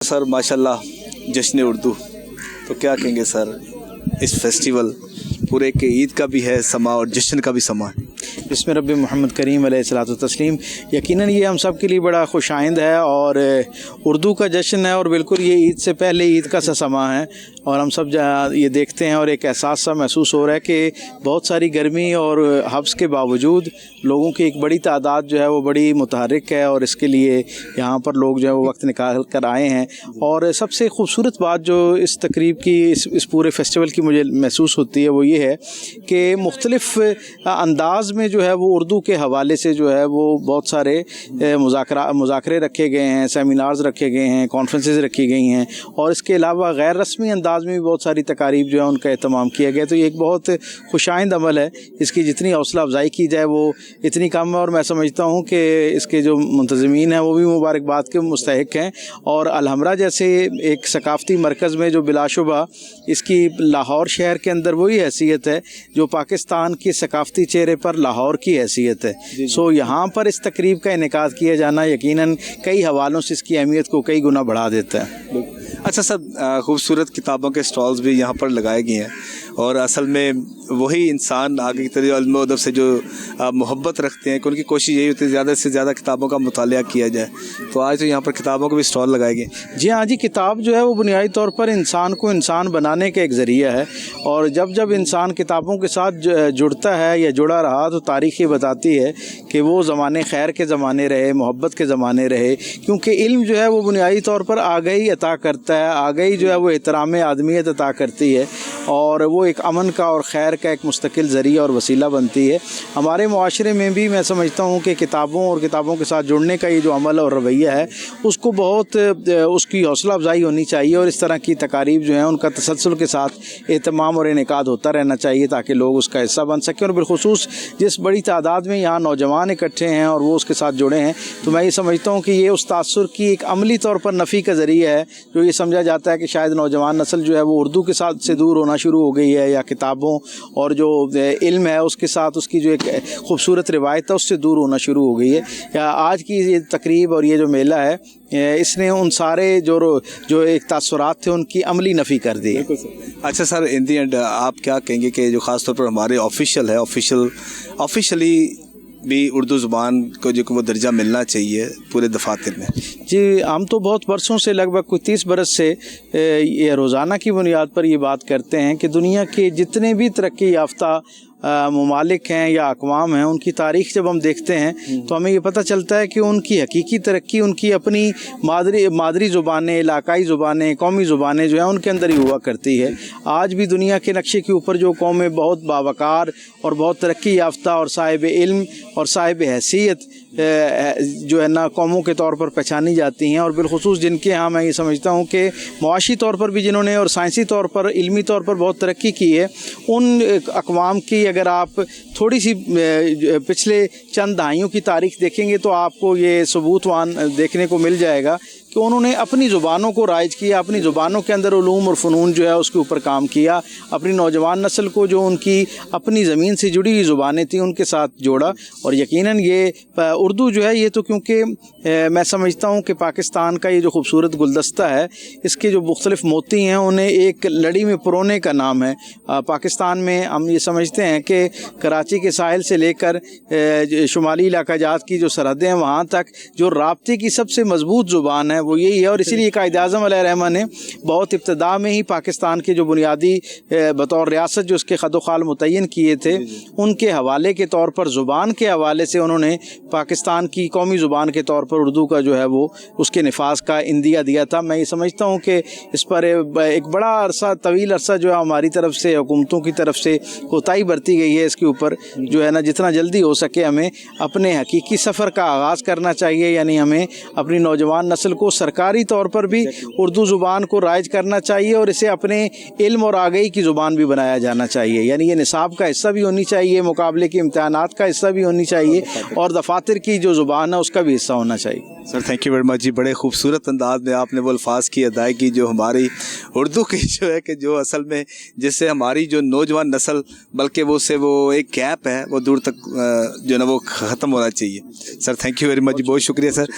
Sir माशाल्लाह जश्न उर्दू, तो क्या कहेंगे सर इस फेस्टिवल पूरे के ईद का भी है समा और जश्न का भी समा है। इसमें रब मोहम्मद करीम अलैहिस्सलातु तस्लीम, यकीनन ये हम सब के लिए बड़ा खुशाइंद है और उर्दू का जश्न है और बिल्कुल ये ईद से पहले ईद का सा समा है और हम सब ये देखते हैं और एक एहसास सा महसूस हो रहा है कि बहुत सारी गर्मी और हब्स के बावजूद लोगों की एक बड़ी तादाद जो है वो बड़ी मुतहर्रिक है और इसके लिए यहाँ पर लोग जो है वो वक्त निकाल कर आए हैं। और सबसे ख़ूबसूरत बात जो इस तकरीब की इस पूरे फेस्टिवल की मुझे महसूस होती है वो ये है कि मुख्तलिफ़ अंदाज़ में जो है वो उर्दू के हवाले से जो है वो बहुत सारे मुज़ाकरे रखे गए हैं, सेमिनार्स रखे गए हैं, कॉन्फ्रेंसेस रखी गई हैं और इसके अलावा गैर रस्मी अंदाज में भी बहुत सारी तकारीब जो है उनका एहतमाम किया गया। तो ये एक बहुत खुशाइंद अमल है, इसकी जितनी हौसला अफजाई की जाए वो इतनी कम है और मैं समझता हूँ कि इसके जो मुंतज़मीन हैं वो भी मुबारकबाद के मुस्तहिक हैं। और अलहमरा जैसे एक सकाफ़ती मरकज़ में जो बिलाशुबा इसकी लाहौर शहर के अंदर वही हैसियत है जो पाकिस्तान के सकाफ़ती चेहरे पर लाहौर की हैसियत है। सो यहाँ पर इस तकरीब का इनेकाद किया जाना यकीनन कई हवालों से इसकी अहमियत को कई गुना बढ़ा देता है। अच्छा सर, खूबसूरत किताबों के स्टॉल्स भी यहाँ पर लगाए गए हैं और असल में वही इंसान आगे की तरह इल्म व अदब से जो मोहब्बत रखते हैं कि उनकी कोशिश यही होती है ज़्यादा से ज़्यादा किताबों का मुतालिया किया जाए। तो आज तो यहाँ पर किताबों के भी स्टॉल लगाए गए। जी हाँ जी, किताब जो है वो बुनियादी तौर पर इंसान को इंसान बनाने का एक ज़रिया है और जब जब इंसान किताबों के साथ जुड़ता है या जुड़ा रहा तो तारीख़ बताती है कि वो ज़माने खैर के ज़माने रहे, मोहब्बत के ज़माने रहे, क्योंकि इल्म जो है वो बुनियादी तौर पर आगाही अता करता है, आगाही जो है वो एहतराम आदमियत अता करती है और वो एक अमन का और खैर का एक मुस्तकिल ज़रिया और वसीला बनती है। हमारे मुआशरे में भी मैं समझता हूँ कि किताबों और किताबों के साथ जुड़ने का ये जो अमल और रवैया है उसको बहुत उसकी हौसला अफजाई होनी चाहिए और इस तरह की तकारीब जो हैं उनका तसलसल के साथ एहतमाम और इनेकाद होता रहना चाहिए ताकि लोग उसका हिस्सा बन सकें। और बिलखुसूस जिस बड़ी तादाद में यहाँ नौजवान इकट्ठे हैं और वो उसके साथ जुड़े हैं तो मैं ये समझता हूँ कि ये उस तासुर की एक अमली तौर पर नफ़ी का ज़रिया है जो ये समझा जाता है कि शायद नौजवान नस्ल जो है वो उर्दू के साथ से दूर होना शुरू हो गई है या किताबों और जो इल्म है उसके साथ उसकी जो एक खूबसूरत रिवायत है उससे दूर होना शुरू हो गई है। या आज की ये तकरीब और ये जो मेला है इसने उन सारे जो एक तासुरात थे उनकी अमली नफ़ी कर दी। अच्छा सर, इन दी एंड आप क्या कहेंगे कि जो ख़ास तौर पर हमारे ऑफिशियल है ऑफिशियली भी उर्दू ज़ुबान को जो वो दर्जा मिलना चाहिए पूरे दफातर में? जी, हम तो बहुत बरसों से लगभग कोई 30 बरस से ये रोज़ाना की बुनियाद पर ये बात करते हैं कि दुनिया के जितने भी तरक्की याफ्ता ममालिक हैं या अक़वाम हैं उनकी तारीख़ जब हम देखते हैं तो हमें ये पता चलता है कि उनकी हकीकी तरक्की उनकी अपनी मादरी ज़ुबानें, इलाकाई ज़ुबानें, कौमी ज़ुबानें जो हैं उनके अंदर ही हुआ करती है। आज भी दुनिया के नक्शे के ऊपर जो कौमें बहुत बावकार और बहुत तरक्की याफ्ता और साहिब इल्म और साहिब हैसियत जो है ना कौमों के तौर पर पहचानी जाती हैं और बिलखुसूस जिनके यहाँ मैं ये समझता हूँ कि मुआशी तौर पर भी जिन्होंने और साइंसी तौर पर, इल्मी तौर पर बहुत तरक्की की है, उन अक़वाम की अगर आप थोड़ी सी पिछले चंद दहाइयों की तारीख़ देखेंगे तो आपको ये सबूतवान देखने को मिल जाएगा कि उन्होंने अपनी ज़ुबानों को राइज किया, अपनी ज़ुबानों के अंदर उलूम और फ़नून जो है उसके ऊपर काम किया, अपनी नौजवान नस्ल को जो उनकी अपनी ज़मीन से जुड़ी हुई ज़ुबानें थी उनके साथ जोड़ा। और यकीनन ये उर्दू जो है ये तो क्योंकि मैं समझता हूँ कि पाकिस्तान का ये जो खूबसूरत गुलदस्ता है इसके जो मुख्तलिफ़ मोती हैं उन्हें एक लड़ी में परोने का नाम है। पाकिस्तान में हम ये समझते हैं कि कराची के साहिल से लेकर शुमाली इलाका जात की जो सरहदें हैं वहाँ तक जो राब्ते की सबसे मजबूत ज़ुबान है वो यही है। और इसीलिए कायद-ए-आज़म अलैहिर्रहमा ने बहुत इब्तिदा में ही पाकिस्तान के जो बुनियादी बतौर रियासत जो उसके खदोखाल मुतय्यन किए थे उनके हवाले के तौर पर ज़ुबान के हवाले से उन्होंने पाकिस्तान की कौमी ज़ुबान के तौर पर उर्दू का जो है वो उसके निफाज का इंदिया दिया था। मैं ये समझता हूँ कि इस पर एक बड़ा अरसा तवील अरसा जो है हमारी तरफ से हुकूमतों की तरफ से कोताही बरती गई है। इसके ऊपर जो है ना जितना जल्दी हो सके हमें अपने हकीकी सफ़र का आगाज़ करना चाहिए, यानी हमें अपनी नौजवान नस्ल को सरकारी तौर पर भी उर्दू ज़ुबान को राइज करना चाहिए और इसे अपने इल्म और आगाही की ज़ुबान भी बनाया जाना चाहिए। यानी ये निसाब का हिस्सा भी होनी चाहिए, मुकाबले के इम्तिहानात का हिस्सा भी होनी चाहिए और दफातर की जो ज़ुबान है उसका भी हिस्सा होना चाहिए। Sir thank you very much जी, बड़े खूबसूरत अंदाज में आपने वो अल्फाज़ की अदायगी जो हमारी उर्दू की जो है कि जो असल में जिससे हमारी जो नौजवान नस्ल बल्कि वो से वो एक गैप है वो दूर तक जो है ना वो ख़त्म होना चाहिए। Sir thank you very much जी, बहुत शुक्रिया सर।